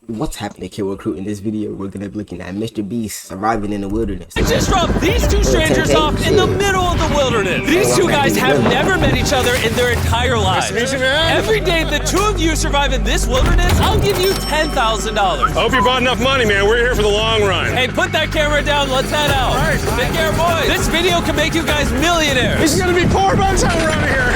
What's happening, Kid Recruit? In this video, we're gonna be looking at Mr.Beast surviving in the wilderness. I just dropped these two strangers off in the middle of the wilderness. These two guys have never met each other in their entire lives. Every day the two of you survive in this wilderness, I'll give you $10,000. I hope you bought enough money, man. We're here for the long run. Hey, put that camera down. Let's head out. All right. Take care, boys. This video can make you guys millionaires. This is gonna be poor by the time we're out of here.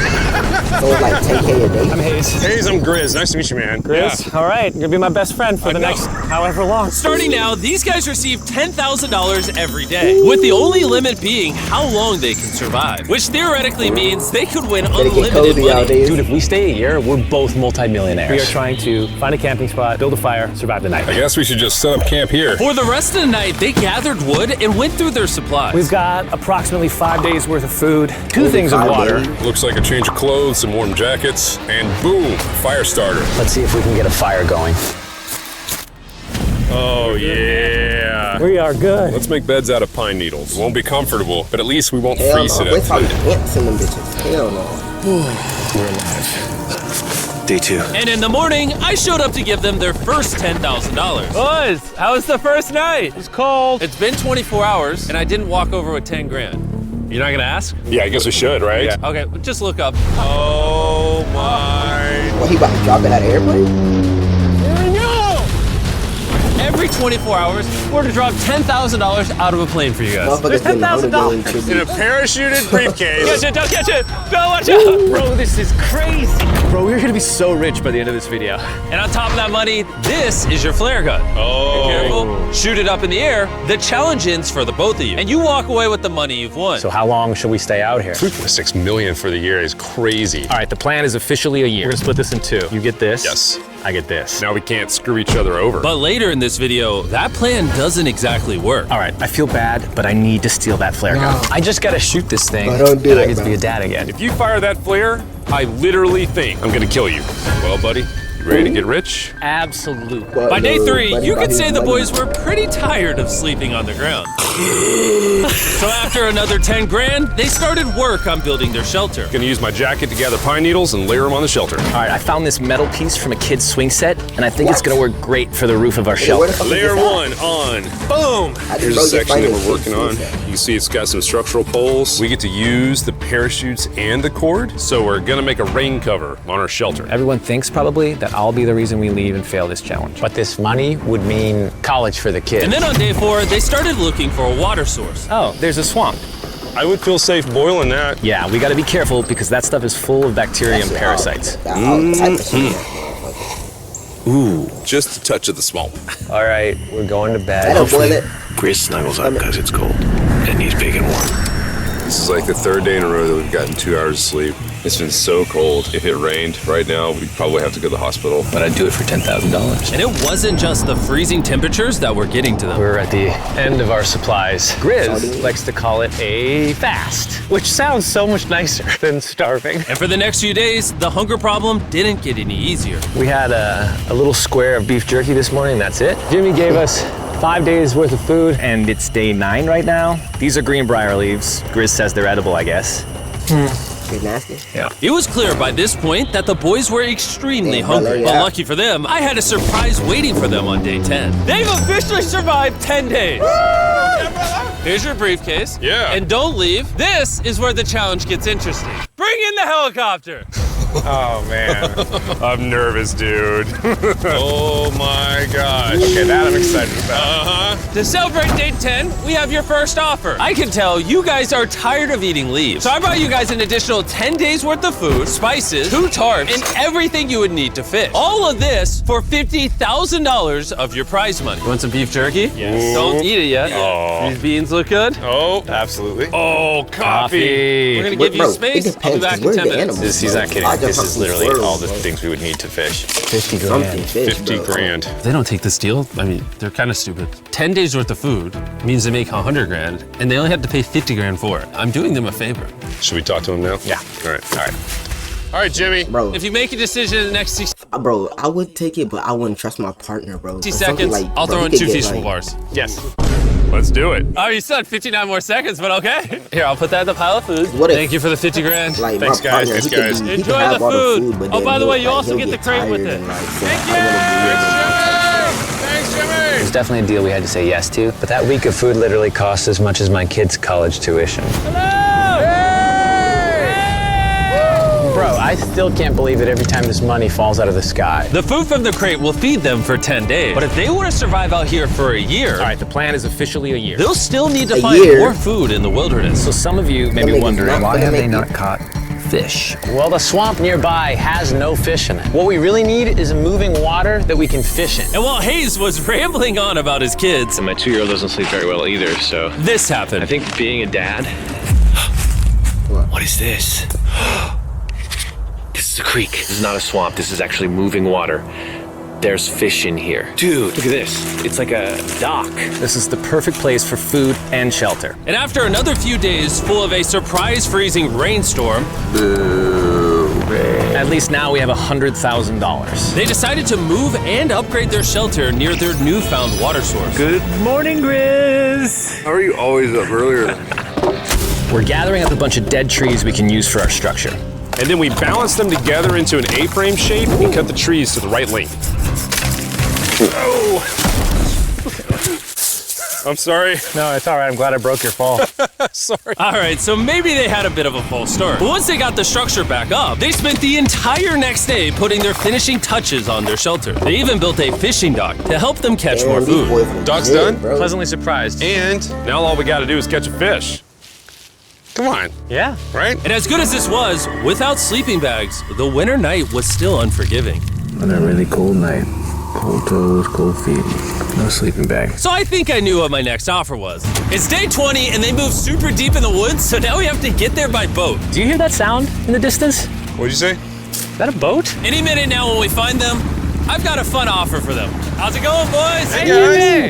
So it's like 10K a day. I'm Hayes. Hayes, I'm Grizz. Nice to meet you, man. Grizz? Yeah. All right, you're gonna be my best friend for the next however long. Starting now, these guys receive $10,000 every day, with the only limit being how long they can survive, which theoretically means they could win unlimited money. Dude, if we stay a year, we're both multi-millionaires. We are trying to find a camping spot, build a fire, survive the night. I guess we should just set up camp here. For the rest of the night, they gathered wood and went through their supplies. We've got approximately 5 days worth of food, 2 things of water. Looks like a change of clothes, some warm jackets, and boom, fire starter. Let's see if we can get a fire going. Oh, yeah. We are good. Let's make beds out of pine needles. Won't be comfortable, but at least we won't freeze it. We're talking ants in them bitches. Hell no. We're alive. Day 2. And in the morning, I showed up to give them their first $10,000. Boys, how was the first night? It's cold. It's been 24 hours, and I didn't walk over with 10 grand. You're not gonna ask? Yeah, I guess we should, right? Yeah. Okay, just look up. Oh, my. Well, he about to drop it out of airplane? Every 24 hours, we're to drop $10,000 out of a plane for you guys. There's $10,000 in a parachuted briefcase. Catch it, don't catch it. No, watch out. Bro, this is crazy. Bro, we're gonna be so rich by the end of this video. And on top of that money, this is your flare gun. Oh. Be careful. Shoot it up in the air. The challenge ends for the both of you. And you walk away with the money you've won. So how long should we stay out here? $3.6 million for the year is crazy. All right, the plan is officially a year. We're gonna split this in 2. You get this. Yes. I get this. Now we can't screw each other over. But later in this video, that plan doesn't exactly work. All right, I feel bad, but I need to steal that flare gun. I just gotta shoot this thing, No, don't do and I that, get to bro. be a dad again. If you fire that flare, I literally think I'm gonna kill you. Well, buddy, you ready to get rich? Absolutely. By day 3, you could say the boys were pretty tired of sleeping on the ground. So after another 10 grand, they started work on building their shelter. Gonna use my jacket to gather pine needles and layer them on the shelter. All right, I found this metal piece from a kid's swing set, and I think it's gonna work great for the roof of our shelter. Layer 1 on. Boom! Here's the section that we're working on. You can see it's got some structural poles. We get to use the parachutes and the cord, so we're gonna make a rain cover on our shelter. Everyone thinks probably that I'll be the reason we leave and fail this challenge. But this money would mean college for the kids. And then on day 4, they started looking for a water source. Oh, there's a swamp. I would feel safe boiling that. Yeah, we gotta be careful because that stuff is full of bacteria and parasites. Ooh, just a touch of the swamp. All right, we're going to bed. I don't boil it. Grizz snuggles up because it's cold and he's big and warm. This is like the 3rd day in a row that we've gotten 2 hours of sleep. It's been so cold. If it rained right now, we'd probably have to go to the hospital. But I'd do it for $10,000. And it wasn't just the freezing temperatures that were getting to them. We're at the end of our supplies. Grizz likes to call it a fast, which sounds so much nicer than starving. And for the next few days, the hunger problem didn't get any easier. We had a little square of beef jerky this morning, that's it. Jimmy gave us 5 days worth of food, and it's day 9 right now. These are greenbrier leaves. Grizz says they're edible, I guess. It's nasty. Yeah. It was clear by this point that the boys were extremely Yeah, hungry. yeah. But lucky for them, I had a surprise waiting for them on day 10. They've officially survived 10 days. Here's your briefcase. Yeah. And don't leave. This is where the challenge gets interesting. Bring in the helicopter. Oh, man. I'm nervous, dude. Oh, my gosh. Okay, that I'm excited about. To celebrate day 10, we have your first offer. I can tell you guys are tired of eating leaves. So I brought you guys an additional 10 days worth of food, spices, 2 tarps, and everything you would need to fish. All of this for $50,000 of your prize money. You want some beef jerky? Yes. Don't eat it yet. Oh. These beans look good. Oh, absolutely. Oh, coffee. We're gonna give you Bro, space. it I'll be depends, back 'cause in we're 10 the minutes. animals. He's not kidding. I just This want is some literally squirrels, all the bro. things we would need to fish. 50 grand. Fish, 50 bro. grand. If they don't take this deal, I mean, they're kind of stupid. 10 days worth of food means they make 100 grand, and they only have to pay 50 grand for it. I'm doing them a favor. Should we talk to him now? Yeah. All right. All right. All right, Jimmy. Bro, If you make a decision in the next 60 bro, I would take it, but I wouldn't trust my partner, bro. 60 But something seconds, like, I'll bro, throw he in could 2 get, feasible like- bars. Yes. Let's do it. Oh, you said 59 more seconds, but okay. Here, I'll put that in the pile of food. What if- Thank you for the 50 grand. Like, Thanks, my guys. partner, Thanks, he could guys. be- he could Enjoy have the all food. but Oh, then by the way, you he'll also get the get crate with tired it. and, like, so Thank I wouldn't be able to you. trust him. was definitely a deal we had to say yes to, but that week of food literally cost as much as my kids' college tuition. Bro, I still can't believe it every time this money falls out of the sky. The food from the crate will feed them for 10 days. But if they want to survive out here for a year, All right, the plan is officially a year. they'll still need to find more food in the wilderness. So some of you may be wondering, why have they not caught fish? Well, the swamp nearby has no fish in it. What we really need is moving water that we can fish in. And while Hayes was rambling on about his kids, And my 2-year-old doesn't sleep very well either, so this happened. I think being a dad. What is this? This is a creek. This is not a swamp. This is actually moving water. There's fish in here. Dude, look at this. It's like a dock. This is the perfect place for food and shelter. And after another few days full of a surprise freezing rainstorm, At least now we have $100,000. they decided to move and upgrade their shelter near their newfound water source. Good morning, Grizz. How are you always up earlier? We're gathering up a bunch of dead trees we can use for our structure. And then we balance them together into an A-frame shape and cut the trees to the right length. Oh! I'm sorry. No, it's all right. I'm glad I broke your fall. Sorry. All right, so maybe they had a bit of a false start. But once they got the structure back up, they spent the entire next day putting their finishing touches on their shelter. They even built a fishing dock to help them catch more food. Dock's done? Pleasantly surprised. And now all we gotta do is catch a fish. Come on, Yeah. right? And as good as this was, without sleeping bags, the winter night was still unforgiving. On a really cold night. Cold toes, cold feet. No sleeping bag. So I think I knew what my next offer was. It's day 20 and they moved super deep in the woods, so now we have to get there by boat. Do you hear that sound in the distance? What'd you say? Is that a boat? Any minute now when we find them, I've got a fun offer for them. How's it going, boys? Hey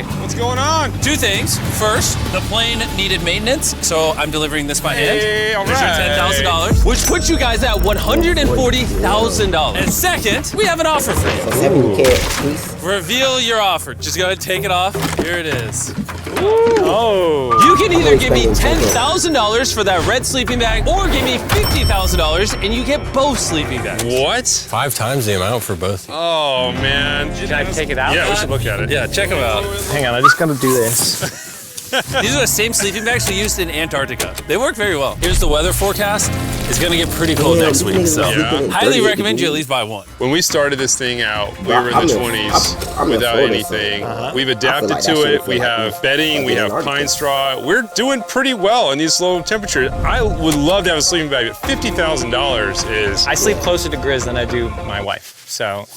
guys, what's going on? Two things. First, the plane needed maintenance, so I'm delivering this by hand. Hey, all There's right. your $10,000, which puts you guys at $140,000. And second, we have an offer for you. 70K, please. Reveal your offer. Just go ahead and take it off. Here it is. Oh. You can either give me $10,000 for that red sleeping bag, or give me $50,000 and you get both sleeping bags. What? 5 times the amount for both. Oh man. Can I take it out? Yeah, we should look at it. Yeah, check them out. Hang on, I just gotta do this. These are the same sleeping bags we used in Antarctica. They work very well. Here's the weather forecast. It's gonna get pretty cold next week, so highly recommend you at least buy one. When we started this thing out, we were in the 20s I'm in without Florida, anything. so, We've adapted like that to shit it. would We feel like have bedding, we have Antarctica. pine straw. We're doing pretty well in these low temperatures. I would love to have a sleeping bag, but $50,000 is... I sleep closer to Grizz than I do my wife, so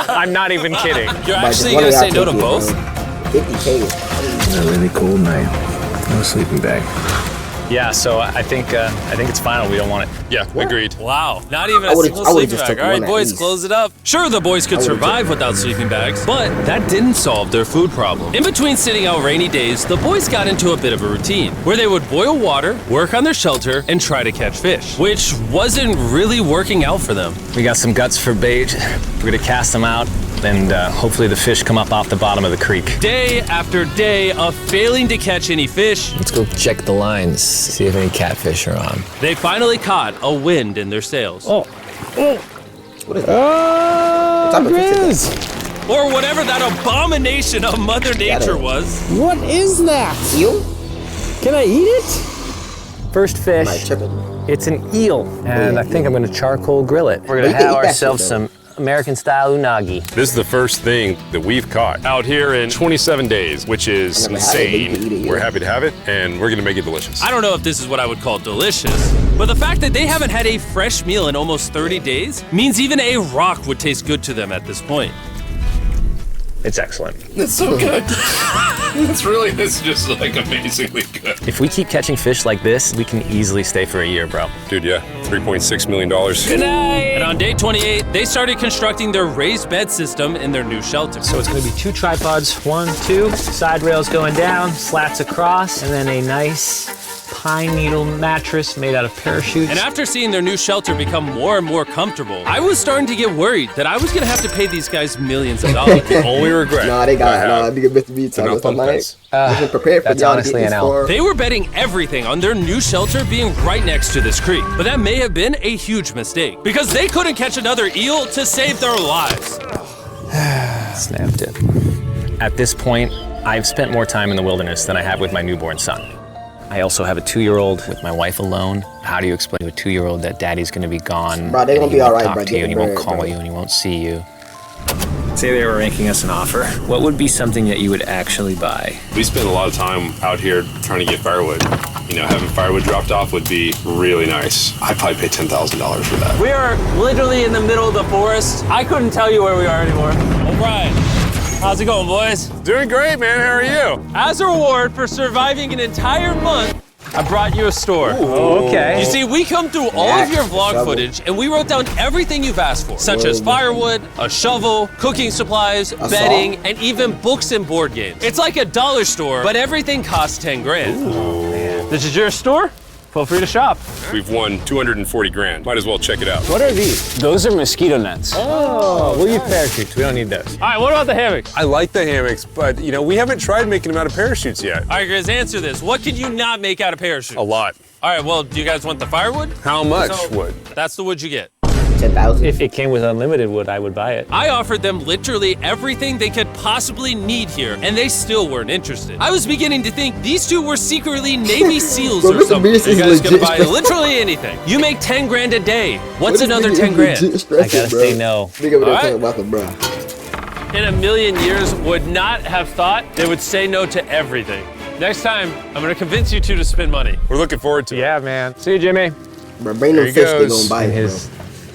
I'm not even kidding. You're actually gonna say no to both? 50K. On a really cold night. No sleeping bag. Yeah, so I think it's final. We don't want it. Yeah, agreed. Wow, not even a would've- single I would've sleeping just bag. took All right, one at boys, least. close it up. Sure, the boys could survive without sleeping bags, but that didn't solve their food problem. In between sitting out rainy days, the boys got into a bit of a routine where they would boil water, work on their shelter, and try to catch fish, which wasn't really working out for them. We got some guts for bait. We're gonna cast them out, and hopefully the fish come up off the bottom of the creek. Day after day of failing to catch any fish, Let's go check the lines, see if any catfish are on. they finally caught a wind in their sails. What is that? What type of fish is that? Or whatever that abomination of Mother Nature was. What is that? Eel? Can I eat it? First fish. My chicken. It's an eel, and I think I'm gonna charcoal grill it. We're But gonna you can have eat that ourselves shit, some American-style unagi. This is the first thing that we've caught out here in 27 days, which is I've never had it, but you can eat insane. it, We're yeah. happy to have it, and we're gonna make it delicious. I don't know if this is what I would call delicious, but the fact that they haven't had a fresh meal in almost 30 days means even a rock would taste good to them at this point. It's excellent. It's so good. It's just like amazingly good. If we keep catching fish like this, we can easily stay for a year, bro. Dude, yeah, $3.6 million. Good night! And on day 28, they started constructing their raised bed system in their new shelter. So it's gonna be 2 tripods, 1, 2, side rails going down, slats across, and then a nice pine needle mattress made out of parachutes. And after seeing their new shelter become more and more comfortable, I was starting to get worried that I was gonna have to pay these guys millions of dollars. Only regret. Nah, they I got have. nigga Mr.Beast. They're not pump beds. Wasn't prepared for that's y'all to honestly get an this L. far. They were betting everything on their new shelter being right next to this creek, but that may have been a huge mistake because they couldn't catch another eel to save their lives. Snapped it. At this point, I've spent more time in the wilderness than I have with my newborn son. I also have a 2-year-old with my wife alone. How do you explain to a 2-year-old that daddy's gonna be gone? Bro, they're gonna be alright, bro. Talk to you, and he won't call you, and he won't see you. Say they were making us an offer. What would be something that you would actually buy? We spend a lot of time out here trying to get firewood. You know, having firewood dropped off would be really nice. I'd probably pay $10,000 for that. We are literally in the middle of the forest. I couldn't tell you where we are anymore. O'Brien, how's it going, boys? Doing great, man. How are you? As a reward for surviving an entire month, I brought you a store. Oh, okay. You see, we come through all of your vlog footage and we wrote down everything you've asked for, such as firewood, a shovel, cooking supplies, bedding, and even books and board games. It's like a dollar store, but everything costs 10 grand. Oh, man. This is your store? Feel free to shop. We've won 240 grand. Might as well check it out. What are these? Those are mosquito nets. Oh, we'll use parachutes. We don't need those. All right, what about the hammock? I like the hammocks, but you know, we haven't tried making them out of parachutes yet. All right, Grizz, answer this. What could you not make out of parachutes? A lot. All right, well, do you guys want the firewood? How much So, wood? That's the wood you get. 10,000. If it came with unlimited wood, I would buy it. I offered them literally everything they could possibly need here, and they still weren't interested. I was beginning to think these two were secretly Navy SEALs Bro, or Mr. something. Beast You is guys could legit buy stressed. literally anything. You make 10 grand a day. What's This another nigga 10 is grand? legit stressed, I gotta bro. say no. Nigga over there All talking right. about the bro. In a million years, would not have thought they would say no to everything. Next time, I'm gonna convince you two to spend money. We're looking forward to it. Yeah, man. See you, Jimmy. Bro, bring There them he fish, they goes. gonna buy In it, his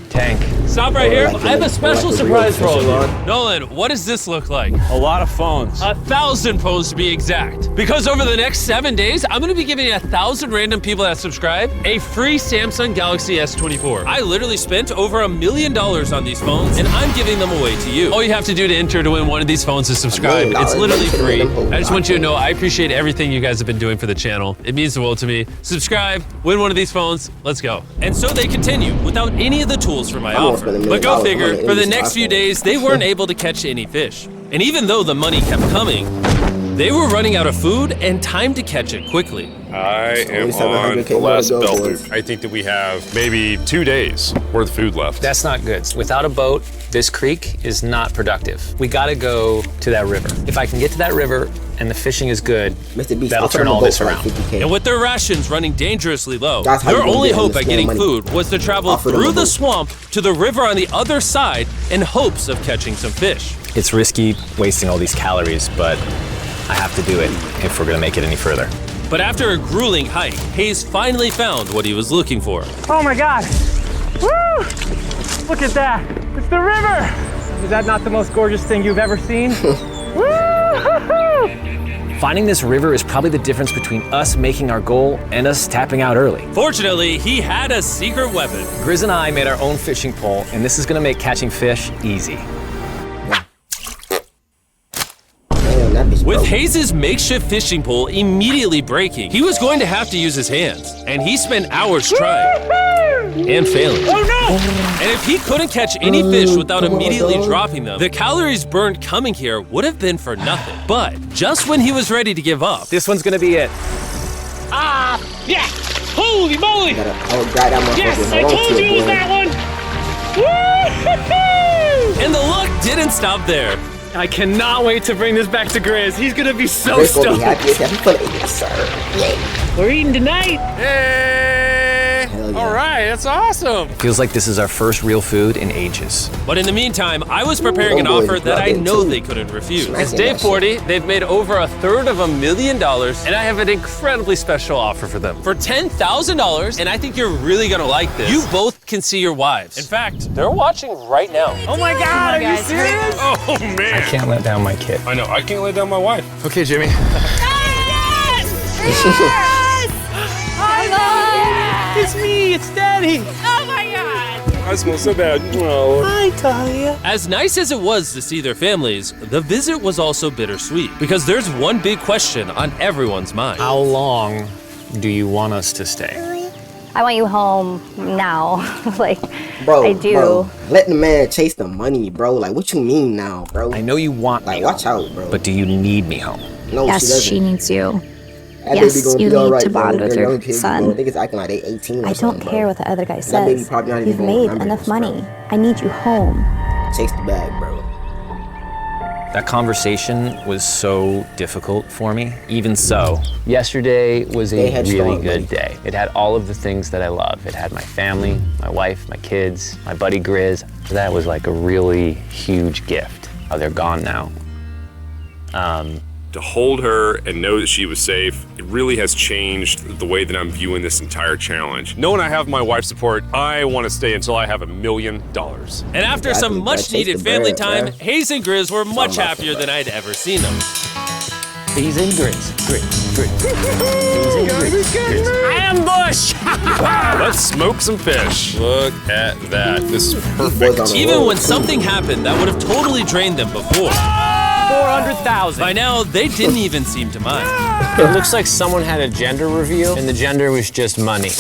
tank. Stop right Or here. like I have a- a special or like a surprise for real all of fish you. on. Nolan, what does this look like? A lot of phones. 1,000 phones to be exact. Because over the next 7 days, I'm gonna be giving 1,000 random people that subscribe a free Samsung Galaxy S24. I literally spent over $1 million on these phones, and I'm giving them away to you. All you have to do to enter to win one of these phones is subscribe. $1 million. It's literally free. $1 I just want you to know I appreciate everything you guys have been doing for the channel. It means the world to me. Subscribe, win one of these phones, let's go. And so they continue without any of the tools for my I'm gonna offer. spend $1 But go million figure, on for the this next few iPhone. days, they weren't able to catch any fish. And even though the money kept coming, they were running out of food and time to catch it quickly. I am Only 700 on K the more to last go, belt boys. loop. I think that we have maybe 2 days worth of food left. That's not good. Without a boat, this creek is not productive. We gotta go to that river. If I can get to that river and the fishing is good, Mr. Beast, that'll I'll turn put him all a boat this for like around. 50K. And with their rations running dangerously low, That's how their you gonna only get hope them at to getting spend money. food was to travel Offer them through a the boat. swamp to the river on the other side in hopes of catching some fish. It's risky wasting all these calories, but I have to do it if we're gonna make it any further. But after a grueling hike, Hayes finally found what he was looking for. Oh my God. Woo! Look at that. It's the river. Is that not the most gorgeous thing you've ever seen? Woo! Finding this river is probably the difference between us making our goal and us tapping out early. Fortunately, he had a secret weapon. Grizz and I made our own fishing pole, and this is gonna make catching fish easy. Damn, that bitch With broke. Hayes' makeshift fishing pole immediately breaking, he was going to have to use his hands, and he spent hours trying and failing. Oh no! And if he couldn't catch any fish without come on, immediately dog. dropping them, the calories burned coming here would have been for nothing. But just when he was ready to give up, This one's gonna be it. Ah! Yeah! Holy moly! Gotta grab that motherfucker Yes! with I my own told you shit, it was boy. that one! Woo! and the luck didn't stop there. I cannot wait to bring this back to Grizz. He's gonna be so Chris gonna be stoked. happy as hell. He finna eat this, sir. Yeah. We're eating tonight. Hey! Hell yeah. All right, that's awesome. Feels like this is our first real food in ages. But in the meantime, I was preparing an Homeboy offer is that I rubbing know too. they couldn't refuse. Smacking It's day that 40, they've made over $250,000, and I have an incredibly special offer for them. For $10,000, and I think you're really gonna like this, you both can see your wives. In fact, they're watching right now. Oh my God, are you serious? Oh man. Can't let down my kid. I know, I can't lay down my wife. Okay, Jimmy. It's me, it's Daddy. I smell so bad. Oh. As nice as it was to see their families, the visit was also bittersweet because there's one big question on everyone's mind. How long do you want us to stay? I want you home now. Like, Bro, I do. Bro, let the man chase the money, bro. Like, what you mean now, bro? I know you want Like, me watch home, out, bro. but do you need me home? No, Yes, she she doesn't. needs you. That Yes, baby gonna you be all need right, to bro. bond with They're your young kids, son. Bro. Niggas acting like they 18 or I don't something, care bro. what the other guy That baby says. probably not You've even gonna made remember enough this, bro. money. I need you home. Chase the bag, bro. That conversation was so difficult for me. Even so, yesterday was a really good day. It had all of the things that I love. It had my family, my wife, my kids, my buddy Grizz. That was like a really huge gift. Oh, they're gone now. To hold her and know that she was safe, it really has changed the way that I'm viewing this entire challenge. Knowing I have my wife's support, I want to stay until I have $1 million. And after some much-needed family time, Hayes and Grizz were much happier than I'd ever seen them. Hayes and Grizz, Grizz. Hayes and Grizz. Ambush! Let's smoke some fish. Look at that. This is perfect. Even when something happened that would have totally drained them before, 400,000. by now, they didn't even seem to mind. It looks like someone had a gender reveal, and the gender was just money.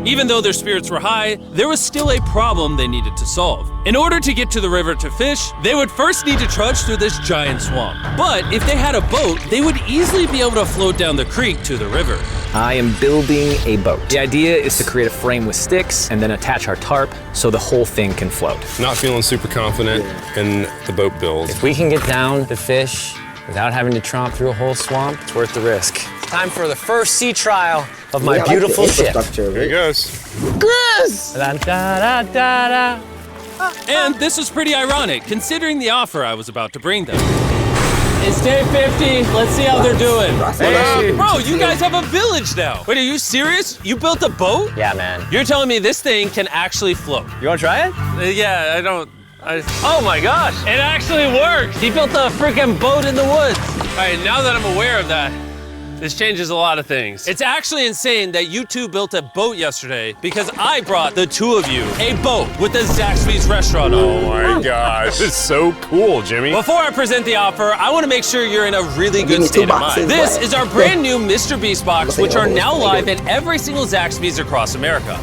Even though their spirits were high, there was still a problem they needed to solve. In order to get to the river to fish, they would first need to trudge through this giant swamp. But if they had a boat, they would easily be able to float down the creek to the river. I am building a boat. The idea is to create a frame with sticks and then attach our tarp so the whole thing can float. Not feeling super confident in the boat build. If we can get down to fish without having to tromp through a whole swamp, it's worth the risk. It's time for the first sea trial of my beautiful ship. Here it goes. Grizz! And this was pretty ironic, considering the offer I was about to bring them. It's day 50. Let's see how they're doing. Hey. Bro, you guys have a village now. Wait, are you serious? You built a boat? Yeah, man. You're telling me this thing can actually float? You wanna try it? Yeah, I don't. Oh my gosh, it actually works. He built a freaking boat in the woods. All right, now that I'm aware of that, this changes a lot of things. It's actually insane that you two built a boat yesterday because I brought the two of you a boat with the Zaxby's restaurant on. Oh my gosh, it's so cool, Jimmy. Before I present the offer, I want to make sure you're in a really good state of mind. This is our brand new Mr.Beast box, which are now live at every single Zaxby's across America.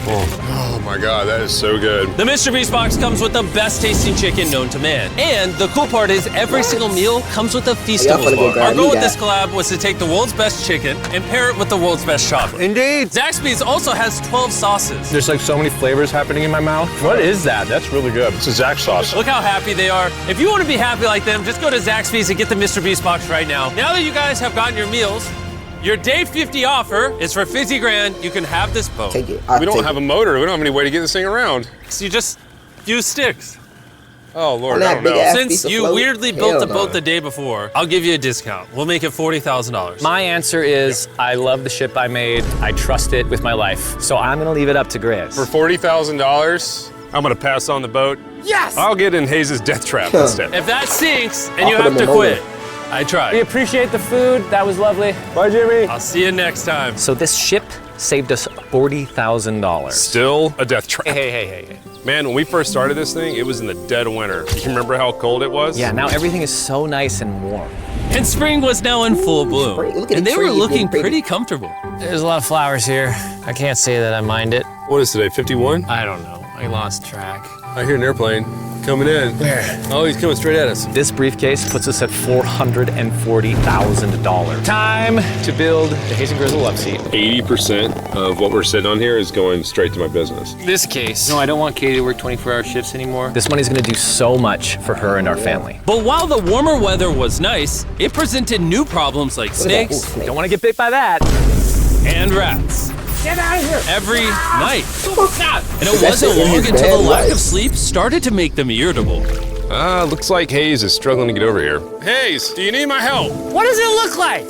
Oh my God, that is so good. The Mr.Beast box comes with the best tasting chicken known to man. And the cool part is every single meal comes with a Feastables bar. Our goal with this collab was to take the world's best chicken and pair it with the world's best chocolate. Indeed. Zaxby's also has 12 sauces. There's like so many flavors happening in my mouth. What is that? That's really good. It's a Zax sauce. Look how happy they are. If you want to be happy like them, just go to Zaxby's and get the Mr.Beast box right now. Now that you guys have gotten your meals, your day 50 offer is for 50 grand. You can have this boat. Take it. We don't have a motor. We don't have any way to get this thing around. So you just use sticks. Oh, Lord, I don't know. Since you weirdly built the boat the day before, I'll give you a discount. We'll make it $40,000. My answer is I love the ship I made. I trust it with my life. So I'm gonna leave it up to Grizz. For $40,000, I'm gonna pass on the boat. Yes! I'll get in Hayes' death trap instead. If that sinks and you have to quit, I tried. We appreciate the food. That was lovely. Bye, Jimmy. I'll see you next time. So this ship saved us $40,000. Still a death trap. Hey. Man, when we first started this thing, it was in the dead of winter. You remember how cold it was? Yeah, now everything is so nice and warm. And spring was now in full bloom. And they were looking pretty comfortable. There's a lot of flowers here. I can't say that I mind it. What is today, 51? I don't know. I lost track. I hear an airplane coming in. Where? Oh, he's coming straight at us. This briefcase puts us at $440,000. Time to build the Hayes and Grizz love seat. 80% of what we're sitting on here is going straight to my business. This case. No, I don't want Katie to work 24-hour shifts anymore. This money's gonna do so much for her and our family. But while the warmer weather was nice, it presented new problems like snakes Don't wanna get bit by that. and rats. Get out of here. Every night. And it wasn't long until the lack of sleep started to make them irritable. Looks like Hayes is struggling to get over here. Hayes, do you need my help? What does it look like?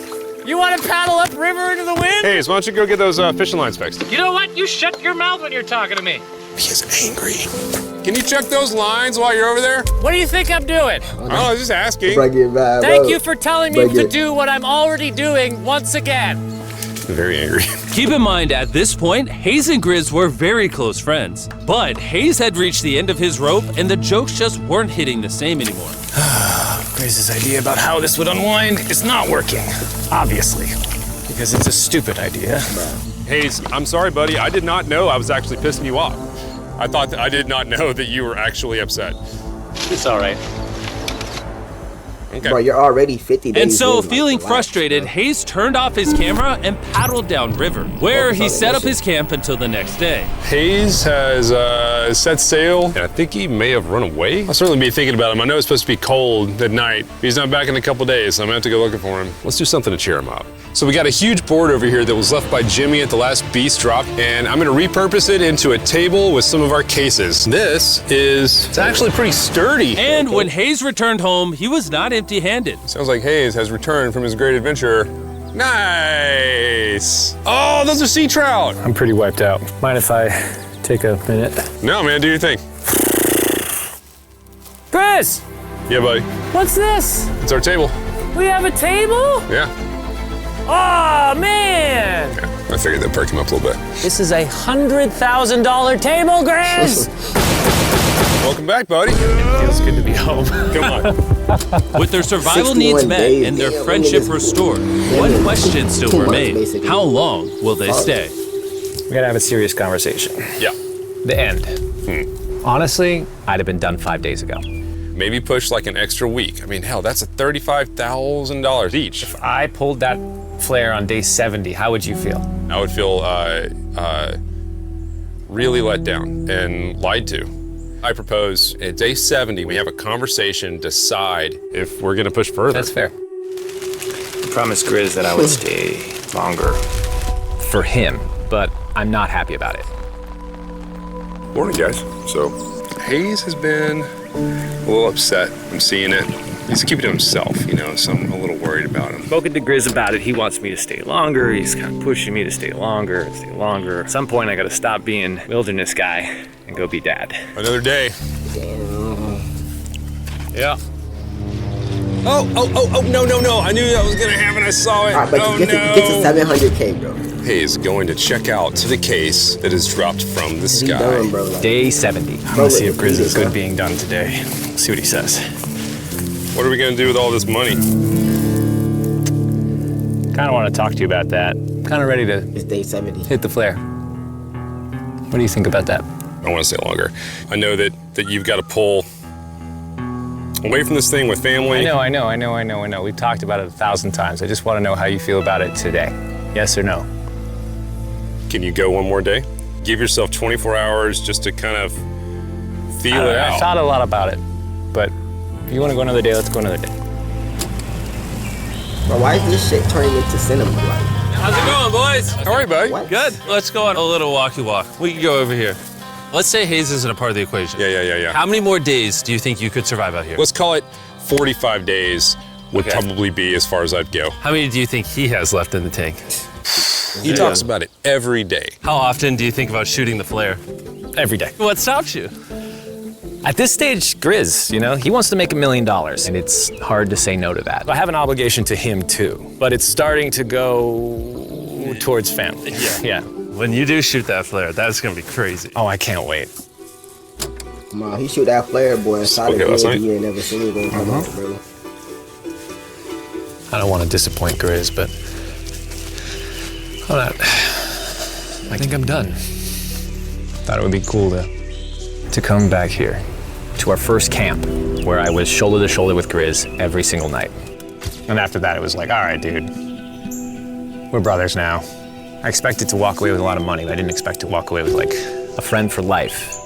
You want to paddle up river into the wind? Hayes, why don't you go get those fishing lines fixed? You know what? You shut your mouth when you're talking to me. He is angry. Can you check those lines while you're over there? What do you think I'm doing? Oh, I was just asking. Thank you for telling me to do what I'm already doing once again. Very angry. Keep in mind, at this point, Hayes and Grizz were very close friends. But Hayes had reached the end of his rope, and the jokes just weren't hitting the same anymore. Grizz's idea about how this would unwind is not working. Obviously. Because it's a stupid idea. Hayes, I'm sorry, buddy. I did not know I was actually pissing you off. I did not know that you were actually upset. It's all right. Okay. Bro, you're already 50 days And so, in, like, feeling relax, frustrated, bro. Hayes turned off his camera and paddled down river, where Focus he on the set up mission. his camp until the next day. Hayes has set sail, and I think he may have run away. I'll certainly be thinking about him. I know it's supposed to be cold at night. He's not back in a couple days, so I'm gonna have to go looking for him. Let's do something to cheer him up. So we got a huge board over here that was left by Jimmy at the last Beast drop, and I'm gonna repurpose it into a table with some of our cases. It's actually pretty sturdy. And when Hayes returned home, he was not empty-handed. Sounds like Hayes has returned from his great adventure. Nice. Oh, those are sea trout. I'm pretty wiped out. Mind if I take a minute? No, man, do your thing. Chris, Yeah, buddy. what's this? It's our table. We have a table? Yeah. Oh, man. I figured that'd perk him up a little bit. This is a $100,000 table, Grizz. Welcome back, buddy. Feels good to be home. Come on. With their survival 61 needs met days, and their damn, friendship I mean, restored, yeah, one man, question still 2 months, remains. basically. How long will they stay? We gotta have a serious conversation. Yeah. The end. Honestly, I'd have been done 5 days ago. Maybe push like an extra week. I mean, hell, that's $35,000 each. If I pulled that flare on day 70, how would you feel? I would feel really let down and lied to. I propose at day 70, we have a conversation, decide if we're gonna push further. That's fair. I promised Grizz that I would stay longer. For him, but I'm not happy about it. Morning, guys. So, Hayes has been a little upset. I'm seeing it. He's keeping it to himself, you know, so I'm a little worried about him. Spoken to Grizz about it. He wants me to stay longer. He's kind of pushing me to stay longer. At some point, I gotta stop being wilderness guy and go be dad. Another day. Yeah. Oh, no. I knew that was gonna happen. I saw it. All right, but Oh, get to 700K, bro. Hayes going to check out the case that is dropped from the He sky. done, bro. Like, Day 70. I'm Bro, gonna see if look, Grizz is huh? good being done today. See what he says. What are we gonna do with all this money? Kind of want to talk to you about that. Kind of ready to it's day 70. hit the flare. What do you think about that? I want to stay longer. I know that you've got to pull away from this thing with family. I know. We've talked about it 1,000 times. I just want to know how you feel about it today. Yes or no? Can you go one more day? Give yourself 24 hours just to kind of feel it I out. thought a lot about it, but if you want to go another day, let's go another day. Bro, why is this shit turning into cinema? Like, How's it going, boys? All right, buddy. what? Good. Let's go on a little walkie walk. We can go over here. Let's say Hayes isn't a part of the equation. Yeah. How many more days do you think you could survive out here? Let's call it 45 days would Okay. probably be as far as I'd go. How many do you think he has left in the tank? He talks about it every day. How often do you think about shooting the flare? Every day. What stops you? At this stage, Grizz, you know, he wants to make $1 million, and it's hard to say no to that. I have an obligation to him too, but it's starting to go towards family. Yeah. When you do shoot that flare, that's gonna be crazy. Oh, I can't wait. Come on, he shoot that flare, boy, inside Okay, of last the night? you ain't never seen it gonna come out, bro. I don't want to disappoint Grizz, but I think I'm done. Thought it would be cool to come back here to our first camp where I was shoulder to shoulder with Grizz every single night. And after that, it was like, all right, dude, we're brothers now. I expected to walk away with a lot of money, but I didn't expect to walk away with like a friend for life.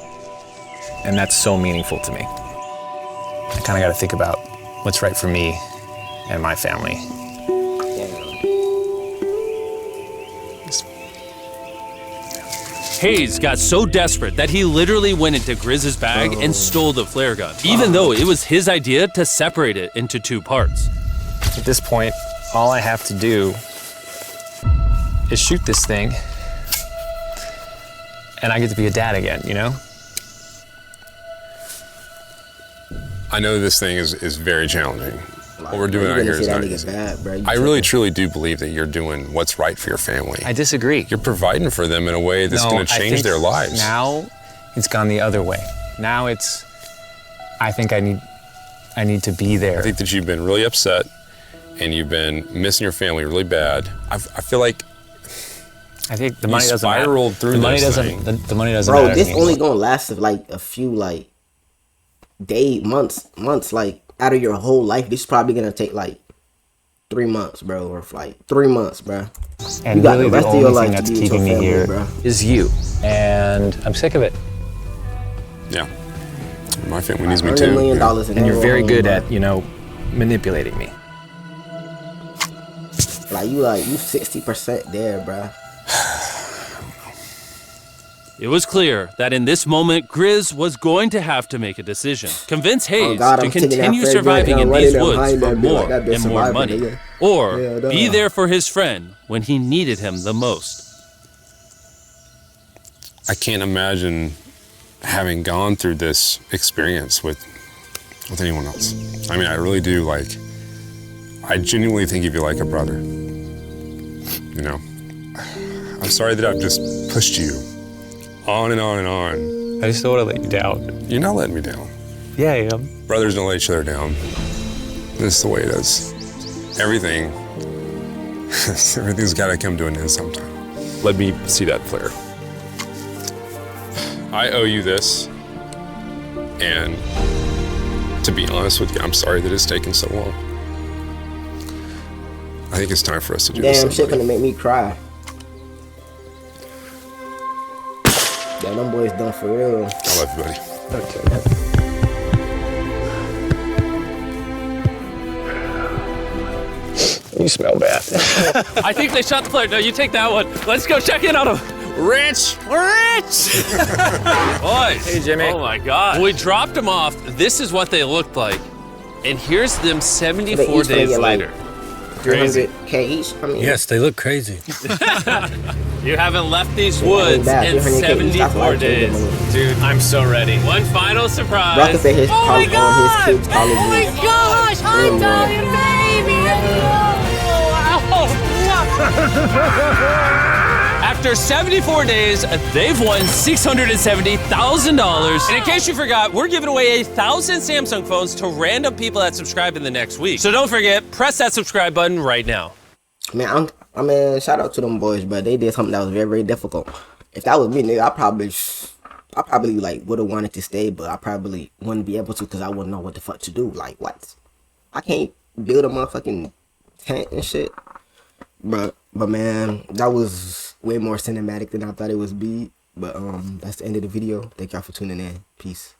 And that's so meaningful to me. I kind of got to think about what's right for me and my family. Hayes got so desperate that he literally went into Grizz's bag and stole the flare gun, even though it was his idea to separate it into 2 parts. At this point, all I have to do is shoot this thing, and I get to be a dad again, you know? I know this thing is very challenging. What we're doing You out gonna here say is that not nigga easy. bad, bro. You I really tripping. truly do believe that you're doing what's right for your family. I disagree. You're providing for them in a way that's going to I change think their lives. Now, it's gone the other way. Now it's, I think I need to be there. I think that you've been really upset and you've been missing your family really bad. I feel like I think the money doesn't spiraled matter. through the money this doesn't. thing. The money doesn't Bro, matter. this to me. only gonna last like a few like months. Like out of your whole life, this is probably gonna take like 3 months, bro, or like 3 months, bro. And You got really the rest the of your only life thing to that's be with your keeping me family, here bro. is you. And I'm sick of it. Yeah. My family needs me $100 too. million Yeah. in And you're every very home, good bro. at, you know, manipulating me. Like you 60% there, bro. It was clear that in this moment, Grizz was going to have to make a decision. Convince Hayes God, to I'm taking that continue fair surviving game in and these running them woods behind for that bitch more like that bitch and more surviving, money. nigga. Or Yeah, be duh. there for his friend when he needed him the most. I can't imagine having gone through this experience with anyone else. I mean, I really do, like, I genuinely think of you like a brother. You know? I'm sorry that I've just pushed you on and on and on. I just don't want to let you down. You're not letting me down. Yeah, I am. Brothers don't let each other down. This is the way it is. Everything's gotta come to an end sometime. Let me see that flare. I owe you this, and to be honest with you, I'm sorry that it's taken so long. I think it's time for us to do this. Damn, shit gonna make me cry. Yeah, them boys done for real. I love you, buddy. Okay. You smell bad. I think they shot the flare. No, you take that one. Let's go check in on him. Rich! Rich! Boys. Hey, Jimmy. Oh my God. When we dropped them off, this is what they looked like. And here's them 74 each gonna days get, like, later. 300K each. I mean, Yes, they look crazy. You haven't left these woods bad. in 300K each, that's 74 life changing days. money. Dude, I'm so ready. One final surprise. Rocket said his college on his kids' colleges. Oh my gosh, I'm Italian baby! After 74 days, they've won $670,000. And in case you forgot, we're giving away 1,000 Samsung phones to random people that subscribe in the next week. So don't forget, press that subscribe button right now. Man, I mean, shout out to them boys, but they did something that was very, very difficult. If that was me, nigga, I probably like would have wanted to stay, but I probably wouldn't be able to because I wouldn't know what the fuck to do. Like, what? I can't build a motherfucking tent and shit. But man, that was way more cinematic than I thought it was be. But that's the end of the video. Thank y'all for tuning in. Peace.